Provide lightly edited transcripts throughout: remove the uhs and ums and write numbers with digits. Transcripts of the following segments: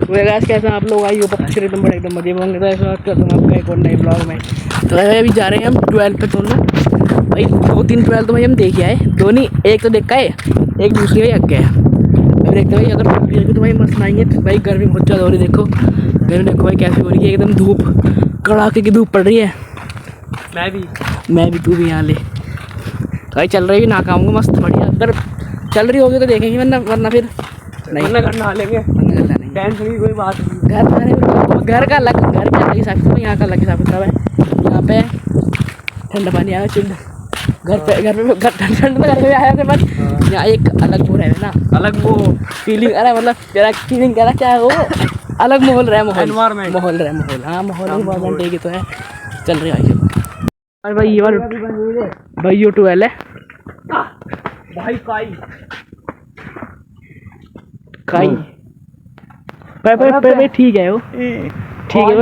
तो गाइस कैसे आप लोग आई हो पक्षी एकदम बड़े एकदम मजे में होंगे। तो ऐसा करता हूँ आपका एक और नए ब्लॉग में। तो भाई अभी जा रहे हैं हम 12 पे दोनों भाई 2-3 12 तो भाई हम देख आए, दो नहीं एक तो देख आए, एक दूसरी भाई अग गया। अभी देखते भाई अगर तो भाई मस्त आएंगे। तो भाई गर्मी बहुत ज़्यादा हो रही है, देखो गर्मी देखो भाई कैसी हो रही है, एकदम धूप कड़ाके की धूप पड़ रही है। मैं भी तू भी यहाँ ले तो भाई चल रही है ना खाऊंगा मस्त बढ़िया। अगर चल रही होगी तो देखेंगे, वरना फिर नहीं, वरना घर नहा लेंगे, टेंशन की कोई बात नहीं। घर का अलग हिसाब से, यहाँ का अलग हिसाब किताब है। यहाँ पे ठंडा पानी आया चिल्ड, घर पे ठंड में घर पे आया बस। यहाँ एक अलग वो रहे ना, अलग वो फीलिंग, अरे मतलब तेरा फीलिंग कह रहा क्या है वो, अलग माहौल रहा है, माहौल हाँ माहौल इन्वायरमेंट एक ही तो है। चल रही है भाई भाई ये वाला भाई यो 12 है भाई काई भाई ठीक है वो, ठीक है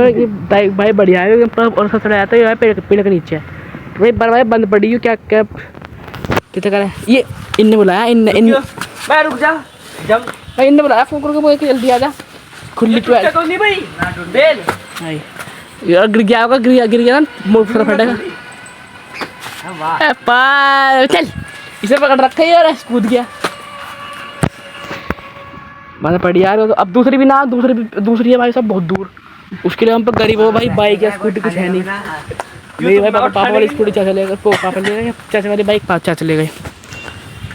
भाई बढ़िया है। और सबसे बड़ा आता है पेड़ के नीचे तो भाई भाई बंद पड़ी हो क्या क्या कितना करें ये। इनने बुलाया मैं रुक जा जब भाई इनने बुलाया फोन करके बोले कि जल्दी आ जा, खुली तो नहीं भाई बेल यार गिर गया ना मुंह फटेगा। चल इसे पकड़ रखा है यार, कूद गया मतलब पड़ी यार। तो अब दूसरी है भाई सब बहुत दूर, उसके लिए हम पे गरीब हो भाई, बाइक या स्कूटी कुछ है नहीं। मेरी भाई पापा वाली स्कूटी चाचा ले गए, पापा ले गए, चाचा वाली बाइक चाचा ले गए।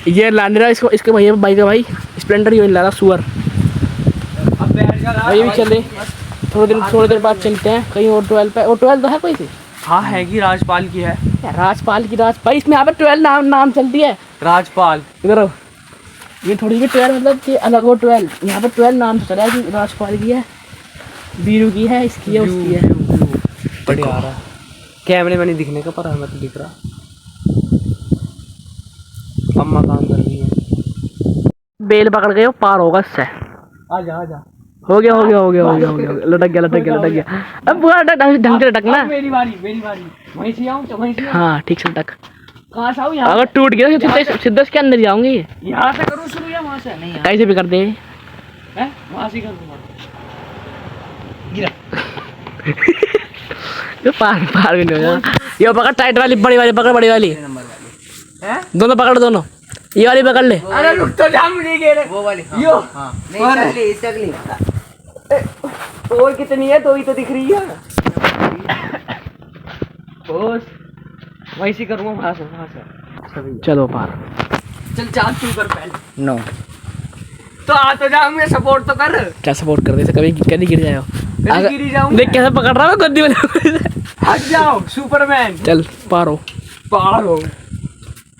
ये लाने रहा इसके भैया बाइक है भाई स्प्लेंडर, ये ला रहा सुअर। ये भी चले थोड़ी देर बाद चलते हैं कहीं और 12 पे। और 12 तो है कोई सी? हाँ है कि राजपाल की है, राजपाल भाई इसमें यहाँ पे 12 नाम चलती है राजपाल। इधर ये थोड़ी भी 12 मतलब कि अलग हो 12, यहाँ पे 12 नाम से चला है कि राजपाल की है, बीरू की है, इसकी है, उसकी है। बढ़िया आ रहा कैमरे में नहीं दिखने का, पर हमें तो दिख रहा। अम्मा काम कर रही है, बेल पकड़ गए पार होगा इससे। आजा हो गया लटक गया। अब पूरा ढंग से लटकना। मेरी बारी वहीं से आऊं तो वहीं से। हाँ ठीक से लटक। कहाँ से आऊं? यहाँ अगर टूट गया तो सीधा इसके अंदर जाऊंगी। यहाँ से करूँ शुरू या वहाँ से? नहीं कैसे भी कर दे, वहाँ से कर दूँगा। ये पार भी नहीं हो जा। ये पकड़ टाइट वाली, बड़ी वाली पकड़, बड़ी वाली दोनों पकड़, दोनों ये वाली पकड़ ले। अरे रुक तो जा, नहीं गे वो वाली यो नहीं इससे अगली और कितनी है? दो ही तो दिख रही है बस। वहीं से करूँगा, वहाँ से चलो पार। चल चाल तू कर पहले। नो तो आ तो जा, मुझे सपोर्ट तो कर। क्या सपोर्ट कर दे, कभी गिर जाओ। गिरी जाऊँ देख कैसे पकड़ रहा है गद्दी वाले। हट जाओ सुपरमैन। चल पार हो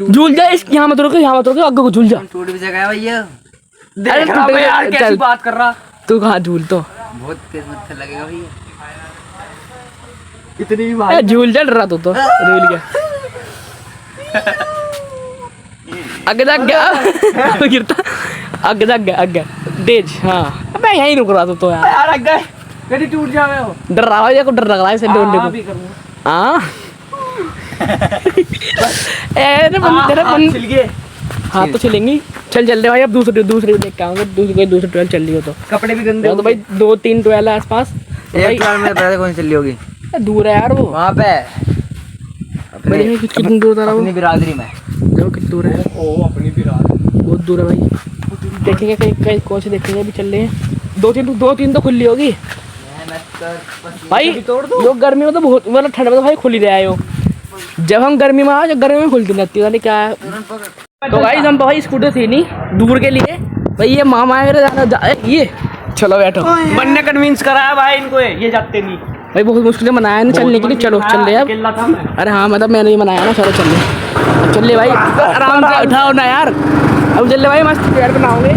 झूल जा, इस यहाँ मत रोको, आगे को झूल जा। टूट भी जगह है भैया। अरे यार कैसी बात कर रहा तू, कहाँ झूल तो बहुत तेज मत्था लगेगा भैया, इतनी भी बात झूल चल रहा तो झूल गया। आगे तक गया गिरता, आगे तक गया तेज। हाँ मैं यहीं रुक रहा तो यार आग गए कभी टूट जावे हो। डर रहा है को, डर लग रहा है डंडे को। हाँ हाँ तो चलेंगी। चल रहे भाई, अब दूसरी देख के आऊंगा, दूसरी 12 चल रही हो तो कपड़े भी गंदे तो भाई 2-3 12 है आसपास। एक में पता कौन चल रही होगी? दूर है यार वो, वहाँ पे कितनी दूर था वो? अपनी बिरादरी में। देखो कितनी दूर है, ओ अपनी बिरादरी बहुत दूर है भाई। देखेंगे कहीं कौन से देखेंगे, अभी चल रहे हैं। 2-3 तो खुली होगी भाई। जो गर्मी में तो बहुत, मतलब ठंड में तो भाई खुली रहा हो। जब हम गर्मी में आए, गर्मी में खुलती रहती है, क्या है। तो भाई हम तो भाई स्कूटर थी नहीं दूर के लिए भाई, ये मामा ये चलो बैठो। बनने कन्विंस कराया भाई इनको, ये जाते नहीं भाई, बहुत मुश्किल से मनाया ना चलने के लिए। चलो चल रहे अब। अरे हाँ मतलब मैंने ही मनाया ना, चलो चल ले भाई, आराम से उठाओ ना यार। अब चल ले भाई, मस्त पेड़ बनाओगे।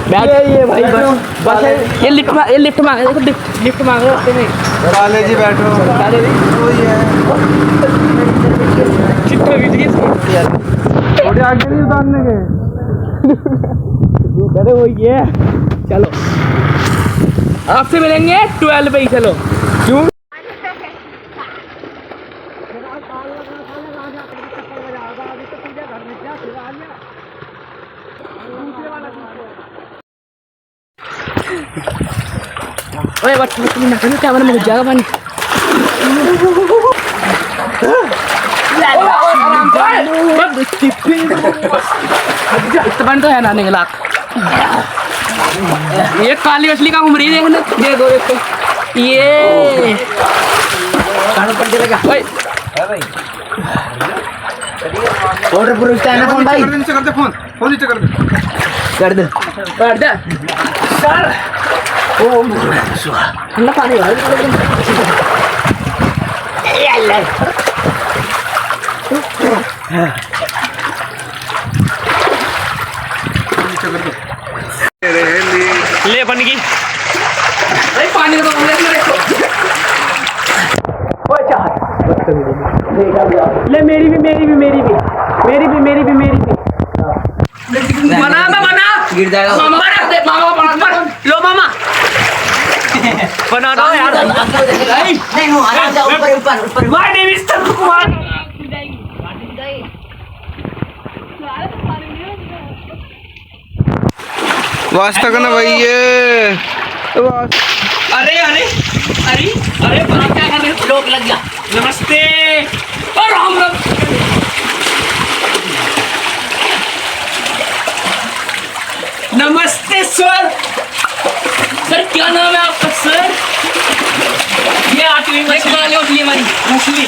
ये भाई बस ये लिफ्ट मांगे, लिफ्ट मांगे रास्ते में। राले जी बैठो, राले जी वही है चित्र बीच गई थोड़ी आगे नहीं उतारने के। अरे वो ये चलो आपसे मिलेंगे 12 पे ही। चलो क्यों ओए बट ना करो कैमरा में घुस जाएगा पानी। इतना पानी तो है नहाने के लायक। ये काली मछली का घूम रही है, देखना देखो देखो ये ओए ऑर्डर पूछता है ना फोन भाई, कर दे फोन नीचे कर दे। कर दे कर दे सर। ओ ठंडा पानी यार। ए अल्लाह नीचे कर दे। ले बन गई भाई पानी तो देखो। ले मेरी भी बना गिर जाएगा। मामा बना लो मामा बना दो यार। नहीं हो आराम से ऊपर माय नेम इज तरुण कुमार। वास्ता करना भाई ये। अरे अरे अरे अरे बना क्या कर रहे हो? लोग लग गया। नमस्ते और राम राम। नमस्ते सर। सर क्या नाम है आपका सर? ये आती हुई मछली हमारी मछली।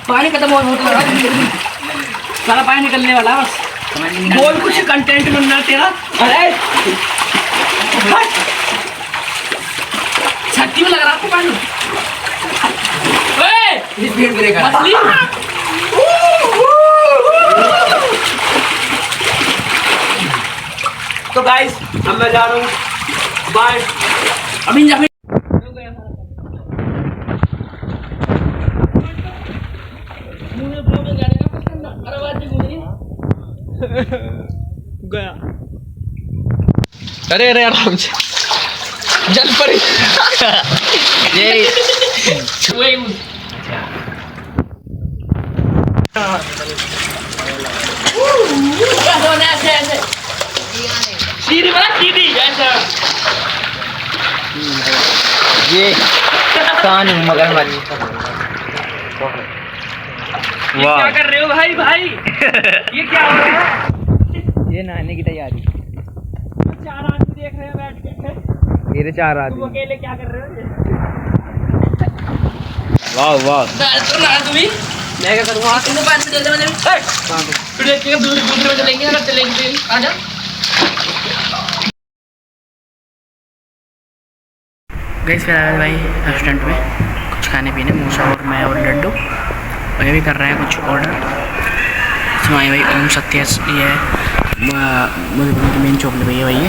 पानी खत्म हो रहा है, सारा पानी निकलने वाला है बस। बोल कुछ कंटेंट बनना है तेरा। अरे छत्ती में लग रहा आपको पानी। स्पीड ब्रेकर मछली तो गाइस अब मैं जा रहा हूँ बाय। अभी जा गया। अरे अरे आराम से जल पड़ी। ये वही कैसे होना ऐसे ऐसे सीधी बना सीधी ऐसा। ये कान मगरमच्छ। ये क्या कर रहे हो भाई भाई? ये क्या हो रहा है? ये नहाने की तैयारी। चार आदमी देख रहे हैं बैठ के। मेरे 4 तुम आदमी। अकेले क्या कर रहे हो? वाह वाह। तो ना तुम्ही मैं क्या करूँगा? तुमको पानी दे दे मैंने। फिर देखिए दूसरे में चलेंगे अगर चलेंगे आजा। गैस फिर आया भाई रेस्टोरेंट में कुछ खाने पीने। मूसा और मैं और लड्डू और ये भी कर रहे हैं कुछ ऑर्डर। इसमें आई भाई ओम सत्य ये मधुबनी की मेन चौक में भैया भाई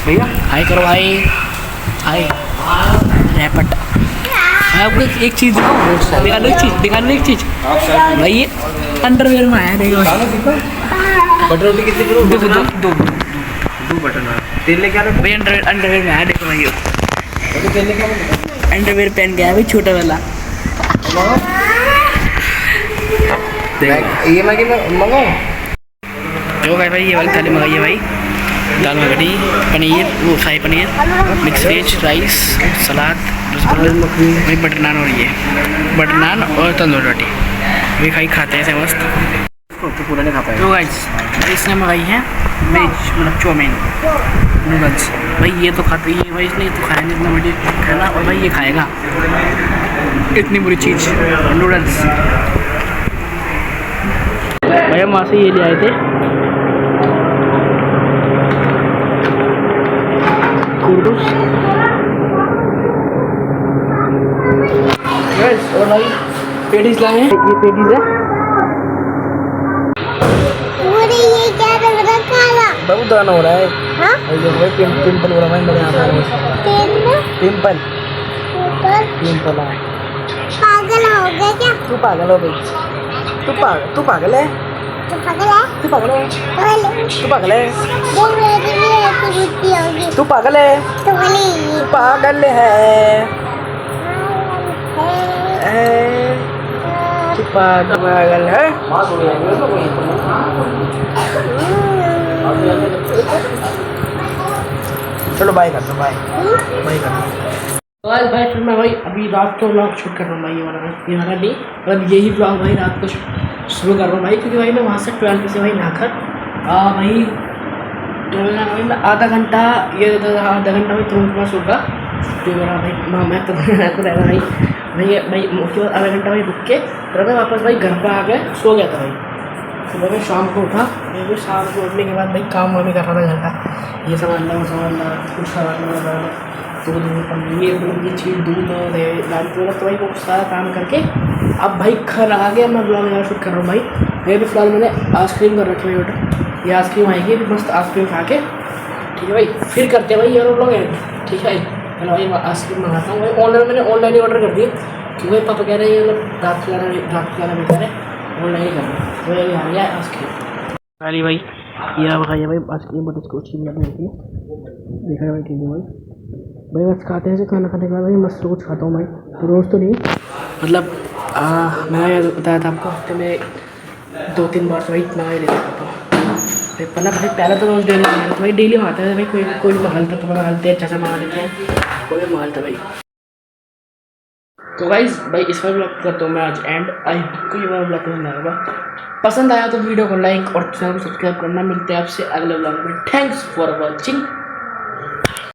भैया हाय करो भाई हाय रैपट। मैं आपको एक चीज़ दिखाने एक चीज़ भाई ये अंडरवेयर में आया देखो। बटर रोटी कितनी करो? दो बटर नान। तेल लेके आ रहे भाई अंडरवेयर में आया देखो भाई। हो? तेल लेके आ। अंडरवेयर पहन के आया भाई छोटा वाला। ये मैगी मंगाओ। जो भाई ये वाली थाली मंगाई है भाई। दाल मखनी पनीर वो शाही पनीर मिक्स वेज राइस सलाद रसगुल्ला वही बटर नान और ये बटर नान और तंदूर रोटी वही खाई खाते हैं ऐसे मस्त। तो पूरा नहीं खा पाएगा। तो गाइस इसने मंगाई है वेज मतलब चाउमीन नूडल्स। भाई ये तो खाते ही है भाई, इसने तो खाया नहीं इतना बड़ी खाना और भाई ये खाएगा इतनी बुरी चीज़ नूडल्स। भैया वहाँ से ये ले आए थे कुर्दुस। और भाई पेटीज लाए हैं, ये पेटीज है। ये क्या लग रहा काला? बहुत दाना हो रहा है। हाँ? भाई पिंपल हो रहा है मेरे यहाँ पर। पिंपल पिंपल है। पागल हो गया क्या? तू पागल हो गई। तू पागल है। तू पागल है? तू पागल है। तू पागल है। वो मेरी भी ऐसी बुद्धि होगी। तू पागल है। तुम्हारी तू पागल है। पागल है। चलो बाय कर दो, बाय बाय कर दो। तो आज भाई फिर मैं भाई अभी रात को व्लॉग शूट कर रहा हूँ भाई, ये वाला नहीं, मतलब यही व्लॉग भाई रात को शुरू कर रहा हूँ भाई, क्योंकि भाई मैं वहाँ से 12 से भाई नहाकर भाई भाई मैं आधा घंटा आधा घंटा भाई तुरंत मैं सोगा, तो मेरा भाई मैं तो रहेगा भाई उसके बाद आधा घंटा भाई रुक के फिर मैं वापस भाई घर पर आ गए, सो गया था भाई। सुबह में शाम को उठा, मैं शाम को उठने के बाद भाई काम वाम कर रहा था घर का, ये सामान ला वो सामान ला, कुछ सामान दूध ये चीज़ दूध और दाल तो भाई वो सारा काम करके अब भाई घर आ गया। मैं ब्लॉग वगैरह शूट कर रहा हूँ भाई। मेरे भी फिलहाल मैंने आइसक्रीम कर रखी है ऑर्डर, ये आइसक्रीम आएगी मस्त आइसक्रीम खा के, ठीक है भाई फिर करते हैं भाई ये ब्लॉग है, ठीक है। चलो भाई आइसक्रीम मंगाता हूँ भाई, ऑनलाइन मैंने ऑनलाइन ही ऑर्डर कर दिया, क्योंकि भाई पापा कह रहे हैं ये रात खिलाना बेहतर है, ऑनलाइन ही करना। तो ये आ गया आइसक्रीम। अरे भाई ये भाई आइसक्रीम बट इसको अच्छी लगनी होती है, देखा है भाई, ठीक है भाई बस खाते हैं खाना खाने के बाद भाई मस्त रोज़ खाता हूँ भाई, तो रोज़ तो नहीं मतलब मैंने बताया था आपको हफ्ते में 2-3 बार तो भाई इतना ही लेता खाता हूँ भाई, भाई पहले तो रोज़ डेली मंगाता था भाई, डेली मंगाता था भाई, कोई मंगाता तो मंगाते हैं, अच्छा मंगा लेते हैं, कोई मंगाता भाई। तो गाइस भाई इस बार ब्लॉग करता हूँ मैं आज एंड, आई को ये ब्लॉग पसंद आया तो वीडियो को लाइक और चैनल को सब्सक्राइब करना। मिलते हैं आपसे अगले ब्लॉग में, थैंक्स फॉर वॉचिंग।